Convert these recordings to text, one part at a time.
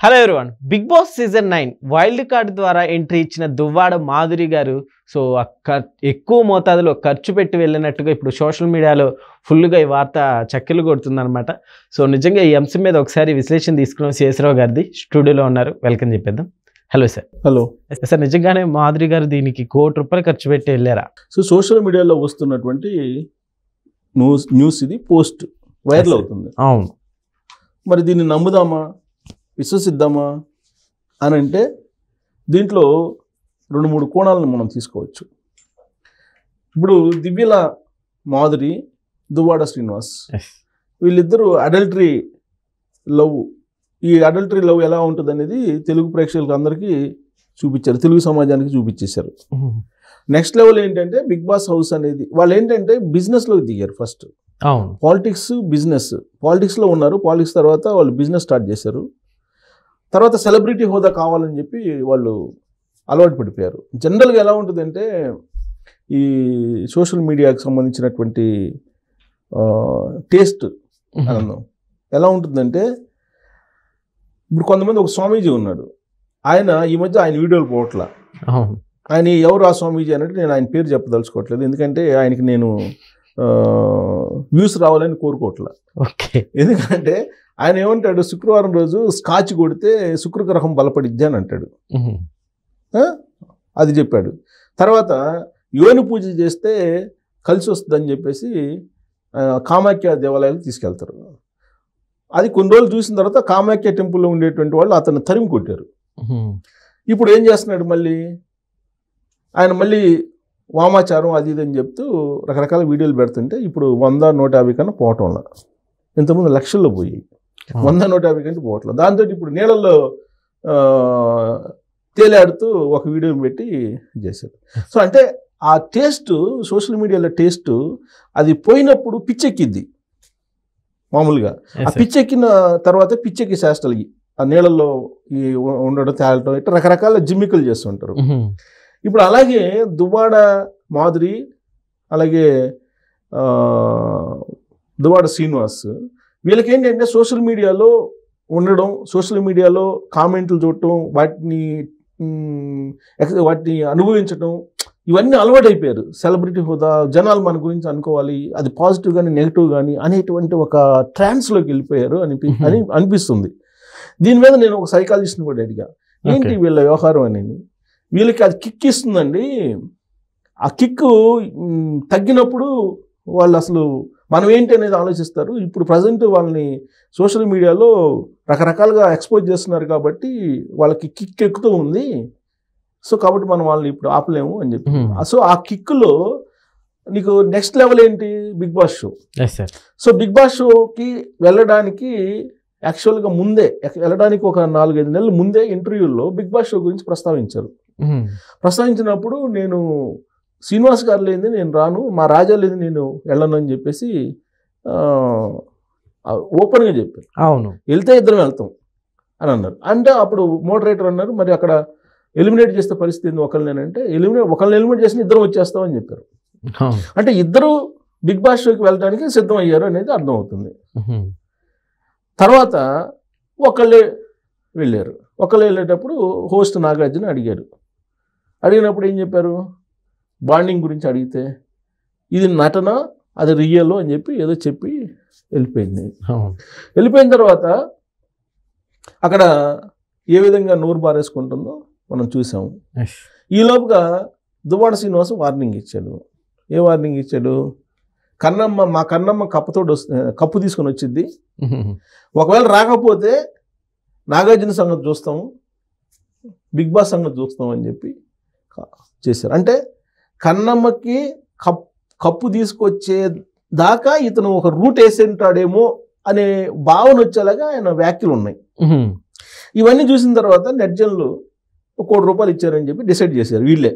Hello everyone, Bigg Boss season 9 wild card ద్వారా entry ఇచ్చిన దువ్వాడ మాధురి గారు ఎక్కువ మోతాదులో ఖర్చు పెట్టి వెళ్ళినట్టుగా ఇప్పుడు సోషల్ మీడియాలో ఫుల్గా ఈ వార్త చక్కెలు కొడుతుందన్నమాట. సో నిజంగా ఈ అంశం మీద ఒకసారి విశ్లేషణ తీసుకున్నాం. శేషరావు గారిది స్టూడియోలో ఉన్నారు, వెల్కమ్ చెప్పేద్దాం. Hello sir. హలో సార్, నిజంగానే మాధురి గారు దీనికి ₹1 కోటి ఖర్చు పెట్టి వెళ్ళారా? సో సోషల్ మీడియాలో వస్తున్నటువంటి న్యూస్ ఇది పోస్ట్ వైరల్ అవుతుంది. అవును, మరి దీన్ని నమ్ముదామా, విశ్వసిద్దామా అని అంటే దీంట్లో 2-3 కోణాలను మనం తీసుకోవచ్చు. ఇప్పుడు దివ్యల మాధురి, దువ్వాడ శ్రీనివాస్ వీళ్ళిద్దరూ అడల్టరీ లవ్, ఈ అడల్టరీ లవ్ ఎలా ఉంటుంది అనేది తెలుగు ప్రేక్షకులకు అందరికీ చూపించారు, తెలుగు సమాజానికి చూపించేశారు. నెక్స్ట్ లెవెల్ ఏంటంటే బిగ్ బాస్ హౌస్ అనేది వాళ్ళు ఏంటంటే బిజినెస్లోకి దిగారు. ఫస్ట్ పాలిటిక్స్, బిజినెస్, పాలిటిక్స్లో ఉన్నారు. పాలిటిక్స్ తర్వాత వాళ్ళు బిజినెస్ స్టార్ట్ చేశారు. తర్వాత సెలబ్రిటీ హోదా కావాలని చెప్పి వాళ్ళు అలవాటు పడిపోయారు. జనరల్గా ఎలా ఉంటుందంటే ఈ సోషల్ మీడియాకి సంబంధించినటువంటి టేస్ట్ ఎలా ఉంటుందంటే, ఇప్పుడు కొంతమంది ఒక స్వామీజీ ఉన్నాడు, ఈ మధ్య ఆయన వీడియోలు పోవట్లా. ఆయన ఎవరు ఆ స్వామీజీ అంటే నేను ఆయన పేరు చెప్పదలుచుకోవట్లేదు, ఎందుకంటే ఆయనకి నేను వ్యూస్ రావాలని కోరుకోవట్లా. ఎందుకంటే ఆయన ఏమంటాడు, శుక్రవారం రోజు స్కాచ్ కొడితే శుక్రగ్రహం బలపడిద్ది అని అంటాడు. అది చెప్పాడు. తర్వాత యోని పూజ చేస్తే కలిసి వస్తుందని చెప్పేసి కామాఖ్య దేవాలయాలకు తీసుకెళ్తారు. అది కొన్ని రోజులు చూసిన తర్వాత కామాఖ్య టెంపుల్లో ఉండేటువంటి వాళ్ళు అతను తరిమి కొట్టారు. ఇప్పుడు ఏం చేస్తున్నాడు, ఆయన మళ్ళీ వామాచారం అది ఇది అని చెప్తూ రకరకాల వీడియోలు పెడుతుంటే ఇప్పుడు 100-150 కన్నా పోవటంలా. ఇంతకుముందు లక్షల్లో పోయాయి, 100-150 కంటే పోవట్లేదు. దాంతో ఇప్పుడు నీళ్ళల్లో తేలాడుతూ ఒక వీడియో పెట్టి చేశారు. సో అంటే ఆ టేస్ట్, సోషల్ మీడియాలో టేస్ట్ అది పోయినప్పుడు పిచ్చెక్కిద్ది. మామూలుగా ఆ పిచ్చెక్కిన తర్వాత పిచ్చెక్కి శాస్త్రాలు ఆ నీళ్ళల్లో ఉండడం, తేలటం, ఇట్లా రకరకాల జిమ్మికలు చేస్తుంటారు. ఇప్పుడు అలాగే దువ్వాడ మాధురి, అలాగే దువ్వాడ శ్రీనివాస్, వీళ్ళకి ఏంటంటే సోషల్ మీడియాలో ఉండడం, సోషల్ మీడియాలో కామెంట్లు చూడటం, వాటిని అనుభవించడం, ఇవన్నీ అలవాటైపోయారు. సెలబ్రిటీ హోదా, జనాలు మన గురించి అనుకోవాలి, అది పాజిటివ్ కానీ నెగిటివ్ కానీ అనేటువంటి ఒక ట్రాన్స్లోకి వెళ్ళిపోయారు అని అనిపిస్తుంది. దీని మీద నేను ఒక సైకాలజిస్ట్ని కూడా అడిగా, ఏంటి వీళ్ళ వ్యవహారం అనేది. వీళ్ళకి అది కిక్ ఇస్తుందండి. ఆ కిక్ తగ్గినప్పుడు వాళ్ళు అసలు మనం ఏంటి అనేది ఆలోచిస్తారు. ఇప్పుడు ప్రజెంట్ వాళ్ళని సోషల్ మీడియాలో రకరకాలుగా ఎక్స్పోజ్ చేస్తున్నారు కాబట్టి వాళ్ళకి కిక్ ఎక్కుతూ ఉంది. సో కాబట్టి మనం వాళ్ళని ఇప్పుడు ఆపలేము అని చెప్పి. సో ఆ కిక్లో నీకు నెక్స్ట్ లెవెల్ ఏంటి, Bigg Boss show. So Bigg Boss షోకి వెళ్ళడానికి యాక్చువల్గా వెళ్ళడానికి ఒక 4-5 నెలల ముందే ఇంటర్వ్యూల్లో బిగ్ బాస్ షో గురించి ప్రస్తావించినప్పుడు నేను శ్రీనివాస్ గారు లేనిది నేను రాను, మా రాజా లేని నేను వెళ్ళను అని చెప్పేసి ఓపెన్గా చెప్పారు. అవును, వెళ్తే ఇద్దరం వెళ్తాం అని అన్నారు. అంటే అప్పుడు మోడరేటర్ అన్నారు, మరి అక్కడ ఎలిమినేట్ చేస్తే పరిస్థితి ఏంది, ఒకళ్ళని ఎలిమినేట్ చేసిన ఇద్దరం వచ్చేస్తాం అని చెప్పారు. అంటే ఇద్దరు బిగ్ బాస్ షోకి వెళ్ళడానికి సిద్ధం అయ్యారు అనేది అర్థమవుతుంది. తర్వాత ఒకళ్ళే వెళ్ళారు. ఒకళ్ళు వెళ్ళేటప్పుడు హోస్ట్ నాగార్జున అడిగినప్పుడు ఏం చెప్పారు, బాండింగ్ గురించి అడిగితే ఇది నటన, అది రియల్ అని చెప్పి ఏదో చెప్పి వెళ్ళిపోయింది. వెళ్ళిపోయిన తర్వాత అక్కడ ఏ విధంగా నోరు బారేసుకుంటుందో మనం చూసాము. ఈలోపుగా దువ్వాడ శ్రీనివాస్ వార్నింగ్ ఇచ్చాడు. ఏ వార్నింగ్ ఇచ్చాడు, మా కన్నమ్మ కప్పు తీసుకొని వచ్చింది, ఒకవేళ రాకపోతే నాగార్జున సంగతి చూస్తాము, బిగ్ బాస్ సంగతి చూస్తాం అని చెప్పి చేశారు. అంటే కన్నమ్మకి కప్పు తీసుకొచ్చే దాకా ఇతను ఒక రూట్ వేసి ఉంటాడేమో అనే భావన వచ్చేలాగా ఆయన వ్యాఖ్యలు ఉన్నాయి. ఇవన్నీ చూసిన తర్వాత నెట్జన్లు ₹1 కోటి ఇచ్చారని చెప్పి డిసైడ్ చేశారు వీళ్ళే.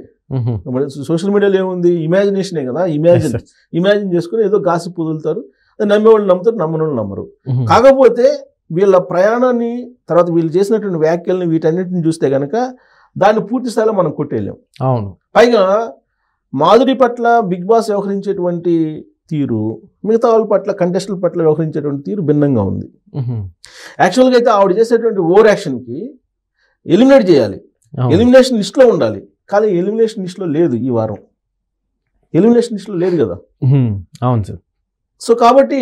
సోషల్ మీడియాలో ఏముంది, ఇమాజినేషనే కదా, ఇమాజిన్ చేసుకుని ఏదో గాసిప్ వదులుతారు, నమ్మేవాళ్ళు నమ్ముతారు, నమ్మనోళ్ళు నమ్మరు. కాకపోతే వీళ్ళ ప్రయాణాన్ని, తర్వాత వీళ్ళు చేసినటువంటి వ్యాఖ్యల్ని, వీటన్నిటిని చూస్తే కనుక దాన్ని పూర్తి స్థాయిలో మనం కొట్టేయలేం. అవును, పైగా మాధురి పట్ల బిగ్ బాస్ వ్యవహరించేటువంటి తీరు, మిగతా వాళ్ళ పట్ల కంటెస్టుల పట్ల వ్యవహరించేటువంటి తీరు భిన్నంగా ఉంది. యాక్చువల్గా అయితే ఆవిడ చేసేటువంటి ఓవర్ యాక్షన్కి ఎలిమినేట్ చేయాలి, ఎలిమినేషన్ లిస్ట్లో ఉండాలి, కానీ ఎలిమినేషన్ లిస్ట్లో లేదు. ఈ వారం ఎలిమినేషన్ లిస్ట్లో లేదు కదా. అవును సార్. సో కాబట్టి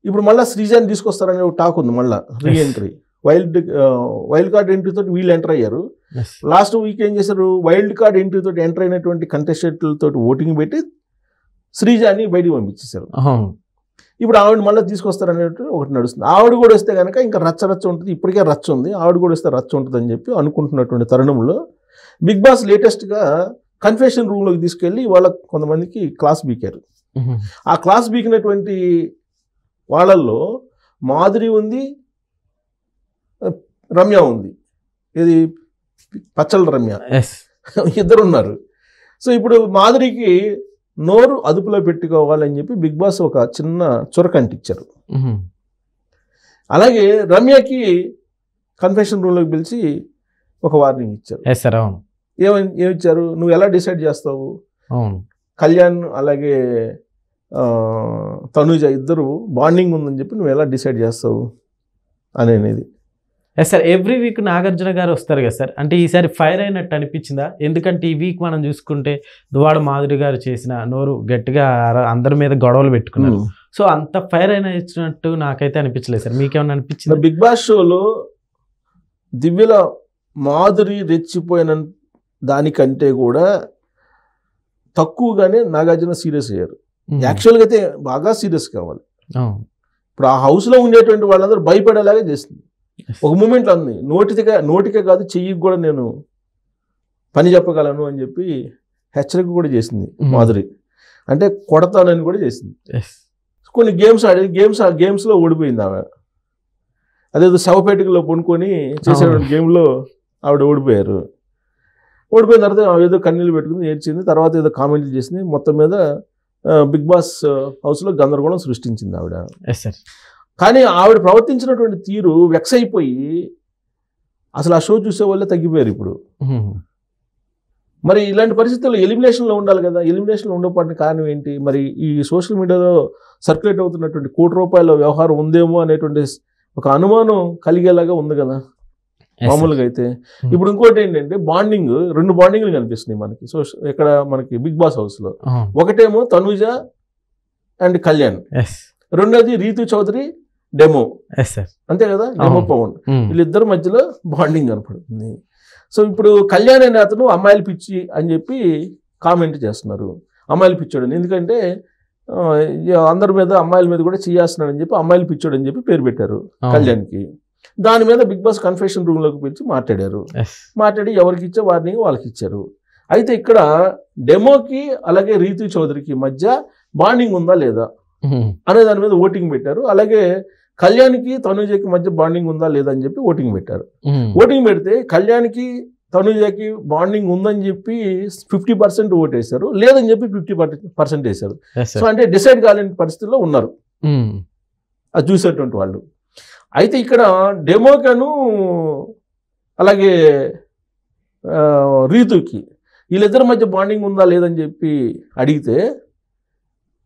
ఇప్పుడు మళ్ళీ శ్రీజాని తీసుకొస్తారనే టాక్ ఉంది. మళ్ళీ re entry, wild card entry తోటి వీళ్ళు ఎంటర్ అయ్యారు. లాస్ట్ వీక్ ఏం చేశారు, వైల్డ్ కార్డ్ ఎంట్రీ తోటి ఎంటర్ అయినటువంటి కంటెస్టెంట్లతో ఓటింగ్ పెట్టి శ్రీజాని బయటికి పంపించేశారు. ఇప్పుడు ఆవిడ మళ్ళీ తీసుకొస్తారనేది ఒకటి నడుస్తుంది. ఆవిడ కూడా వస్తే కనుక ఇంకా రచ్చ ఉంటుంది, ఇప్పటికే రచ్చ ఉంది, ఆవిడ కూడా వస్తే రచ్చ ఉంటుంది అని చెప్పి అనుకుంటున్నటువంటి తరుణంలో బిగ్ బాస్ లేటెస్ట్గా కన్ఫెషన్ రూమ్లోకి తీసుకెళ్ళి వాళ్ళ కొంతమందికి క్లాస్ బీకారు. ఆ క్లాస్ బీకినటువంటి వాళ్ళల్లో మాధురి ఉంది, రమ్య ఉంది, ఇది పచ్చల రమ్య, ఇద్దరు ఉన్నారు. సో ఇప్పుడు మాధురికి నోరు అదుపులో పెట్టుకోవాలని చెప్పి బిగ్ బాస్ ఒక చిన్న చురకంటిచ్చారు. అలాగే రమ్యకి కన్ఫెషన్ రూమ్లోకి పిలిచి ఒక వార్నింగ్ ఇచ్చారు. ఏమిచ్చారు, నువ్వు ఎలా డిసైడ్ చేస్తావు, కళ్యాణ్ అలాగే తనుజ ఇద్దరు బాండింగ్ ఉందని చెప్పి నువ్వు ఎలా డిసైడ్ చేస్తావు అనేది. సార్ ఎవ్రీ వీక్ నాగార్జున గారు వస్తారు కదా సార్, అంటే ఈసారి ఫైర్ అయినట్టు అనిపించిందా? ఎందుకంటే ఈ వీక్ మనం చూసుకుంటే దువ్వాడ మాధురి గారు చేసిన నోరు గట్టిగా అందరి మీద గొడవలు పెట్టుకున్నారు. సో అంత ఫైర్ అయిన ఇచ్చినట్టు నాకైతే అనిపించలేదు సార్, మీకేమన్నా అనిపించింది? బిగ్ బాస్ షోలో దివ్యల మాధురి రెచ్చిపోయిన దానికంటే కూడా తక్కువగానే నాగార్జున సీరియస్ అయ్యారు. యాక్చువల్గా అయితే బాగా సీరియస్ కావాలి. ఇప్పుడు ఆ హౌస్లో ఉండేటువంటి వాళ్ళందరూ భయపడేలాగా చేస్తుంది. ఒక మూమెంట్లో అంది, నోటికే కాదు చెయ్యికి కూడా నేను పని చెప్పగలను అని చెప్పి హెచ్చరిక కూడా చేసింది మాధురి. అంటే కొడతానని కూడా చేసింది. కొన్ని గేమ్స్ ఆడి గేమ్స్లో ఓడిపోయింది ఆమె. అదేదో శవపేటికలో పొనుకొని చేసేటువంటి గేమ్లో ఆవిడ ఓడిపోయారు. ఓడిపోయిన తర్వాత ఏదో కన్నీళ్ళు పెట్టుకుని ఏడ్చింది. తర్వాత ఏదో కామెంట్లు చేసింది. మొత్తం మీద బిగ్ బాస్ హౌస్లో గందరగోళం సృష్టించింది ఆవిడ. కానీ ఆవిడ ప్రవర్తించినటువంటి తీరు వెక్స్ అయిపోయి అసలు ఆ షో చూసే వాళ్ళే తగ్గిపోయారు ఇప్పుడు. మరి ఇలాంటి పరిస్థితుల్లో ఎలిమినేషన్లో ఉండాలి కదా, ఎలిమినేషన్లో ఉండకపోవడానికి కారణం ఏంటి? మరి ఈ సోషల్ మీడియాలో సర్క్యులేట్ అవుతున్నటువంటి ₹1 వ్యవహారం ఉందేమో అనేటువంటి ఒక అనుమానం కలిగేలాగా ఉంది కదా మామూలుగా అయితే. ఇప్పుడు ఇంకోటి ఏంటంటే బాండింగ్, 2 బాండింగ్లు కనిపిస్తున్నాయి మనకి ఇక్కడ మనకి బిగ్ బాస్ హౌస్లో. ఒకటేమో తనుజ అండ్ కళ్యాణ్, రెండోది రీతు చౌదరి డెమో, అంతే కదా, డెమో పవన్, వీళ్ళిద్దరి మధ్యలో బాండింగ్ కనపడుతుంది. సో ఇప్పుడు కళ్యాణ్ అనే అతను అమ్మాయిలు పిచ్చి అని చెప్పి కామెంట్ చేస్తున్నారు, అమ్మాయిలు పిచ్చోడని. ఎందుకంటే అందరి మీద అమ్మాయిల మీద కూడా చేస్తున్నాడు అని చెప్పి అమ్మాయిలు పిచ్చోడు అని చెప్పి పేరు పెట్టారు కళ్యాణ్కి. దాని మీద బిగ్ బాస్ కన్ఫెషన్ రూమ్లోకి పిలిచి మాట్లాడారు. మాట్లాడి ఎవరికి ఇచ్చే వార్నింగ్ వాళ్ళకి ఇచ్చారు. అయితే ఇక్కడ డెమోకి అలాగే రీతు చౌదరికి మధ్య బాండింగ్ ఉందా లేదా అనే దాని మీద ఓటింగ్ పెట్టారు. అలాగే కళ్యాణ్కి తనుజకి మధ్య బాండింగ్ ఉందా లేదా అని చెప్పి ఓటింగ్ పెట్టారు. ఓటింగ్ పెడితే కళ్యాణ్కి తనుజకి బాండింగ్ ఉందని చెప్పి 50% ఓటేశారు, లేదని చెప్పి 50% వేశారు. సో అంటే డిసైడ్ కాలేని పరిస్థితుల్లో ఉన్నారు అది చూసేటువంటి వాళ్ళు. అయితే ఇక్కడ డెమోకను అలాగే రీతుకి వీళ్ళిద్దరి మధ్య బాండింగ్ ఉందా లేదని చెప్పి అడిగితే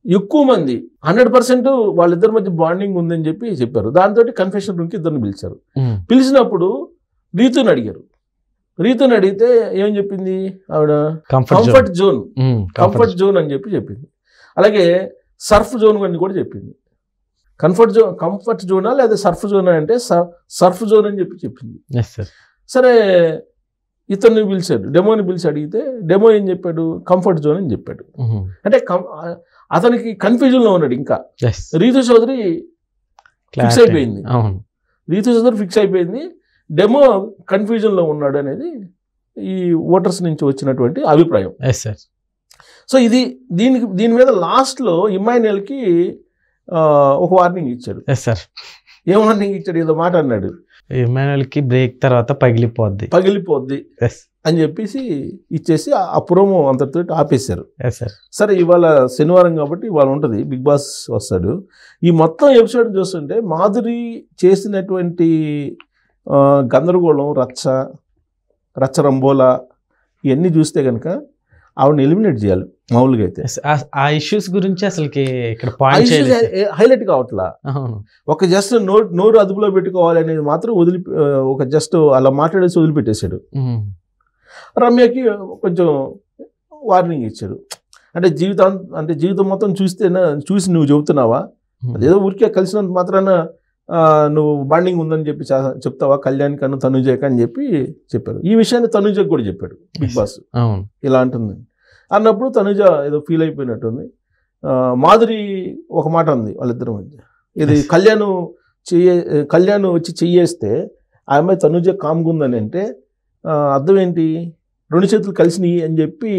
ఎక్కువ మంది 100% వాళ్ళిద్దరి మధ్య బాండింగ్ ఉందని చెప్పి చెప్పారు. దాంతో కన్ఫెషన్ రూమ్కి ఇద్దరిని పిలిచారు. పిలిచినప్పుడు రీతుని అడిగారు. రీతుని అడిగితే ఏం చెప్పింది ఆవిడ, కంఫర్ట్ జోన్ అని చెప్పి చెప్పింది. అలాగే సర్ఫ్ జోన్ అని కూడా చెప్పింది. కంఫర్ట్ జోనా లేదా సర్ఫ్ జోనా అంటే సర్ఫ్ జోన్ అని చెప్పి చెప్పింది. సరే ఇతన్ని పిలిచాడు, డెమోని పిలిచి అడిగితే డెమో ఏం చెప్పాడు, కంఫర్ట్ జోన్ అని చెప్పాడు. అంటే అతనికి కన్ఫ్యూజన్లో ఉన్నాడు. ఇంకా రీతు చౌదరి ఫిక్స్ అయిపోయింది, డెమో కన్ఫ్యూజన్లో ఉన్నాడు అనేది ఈ ఓటర్స్ నుంచి వచ్చినటువంటి అభిప్రాయం. సో దీని మీద లాస్ట్లో ఇమ్మాన్యుయల్కి ఒక వార్నింగ్ ఇచ్చాడు. ఏం వార్నింగ్ ఇచ్చాడు, ఏదో మాట అన్నాడు, ఇమ్మాన్యుయల్కి బ్రేక్ తర్వాత పగిలిపోద్ది అని చెప్పేసి ఇచ్చేసి ఆ ప్రోమో అంతటితో ఆపేశారు. సరే ఇవాళ శనివారం కాబట్టి ఇవాళ ఉంటుంది, బిగ్ బాస్ వస్తాడు. ఈ మొత్తం ఎపిసోడ్ చూస్తుంటే మాధురి చేసినటువంటి గందరగోళం, రచ్చ రంబోలా ఇవన్నీ చూస్తే కనుక ఆవిడని ఎలిమినేట్ చేయాలి మామూలుగా అయితే. ఆ ఇష్యూస్ గురించి అసలుకి ఇక్కడ పాయింట్ హైలైట్ కావట్లా. అవును. ఒక జస్ట్ నోరు అదుపులో పెట్టుకోవాలి అనేది మాత్రం ఒక జస్ట్ అలా మాట్లాడేసి వదిలిపెట్టేశాడు. రమ్యకి కొంచెం వార్నింగ్ ఇచ్చారు. అంటే జీవితం మొత్తం చూసి నువ్వు చెబుతున్నావా, అదేదో ఊరికే కలిసినంత మాత్రాన నువ్వు బాండింగ్ ఉందని చెప్పి చెప్తావా కళ్యాణ్ కన్నా తనుజకి అని చెప్పి చెప్పారు. ఈ విషయాన్ని తనుజకి కూడా చెప్పాడు బిగ్ బాస్, ఇలా అంటుంది అన్నప్పుడు తనుజ ఏదో ఫీల్ అయిపోయినట్టుంది. మాధురి ఒక మాట ఉంది వాళ్ళిద్దరి మధ్య, ఇది కళ్యాణ్ వచ్చి చెయ్యేస్తే ఆ అమ్మాయి తనుజ కామ్గుందని అంటే అర్థం ఏంటి, 2 చేతులు కలిసినాయి అని చెప్పి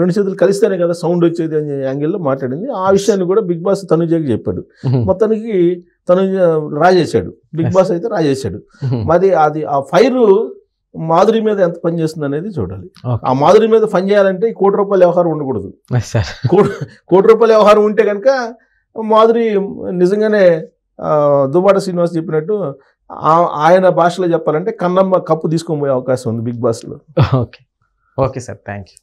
2 చేతులు కలిస్తేనే కదా సౌండ్ వచ్చేది అనే యాంగిల్లో మాట్లాడింది. ఆ విషయాన్ని కూడా బిగ్ బాస్ తనుజకి చెప్పాడు. మొత్తానికి తనుజ రాజేశాడు, బిగ్ బాస్ అయితే రాజేశాడు. మరి అది ఆ ఫైర్ మాధురి మీద ఎంత పని చేస్తుంది అనేది చూడాలి. ఆ మాధురి మీద పని చేయాలంటే ₹1 కోటి వ్యవహారం ఉండకూడదు. ₹1 కోటి వ్యవహారం ఉంటే కనుక మాధురి నిజంగానే దువ్వాడ శ్రీనివాస్ చెప్పినట్టు ఆయన భాషలో చెప్పాలంటే కన్నమ్మ కప్పు తీసుకొని పోయే అవకాశం ఉంది బిగ్ బాస్లో. Okay sir, thank you.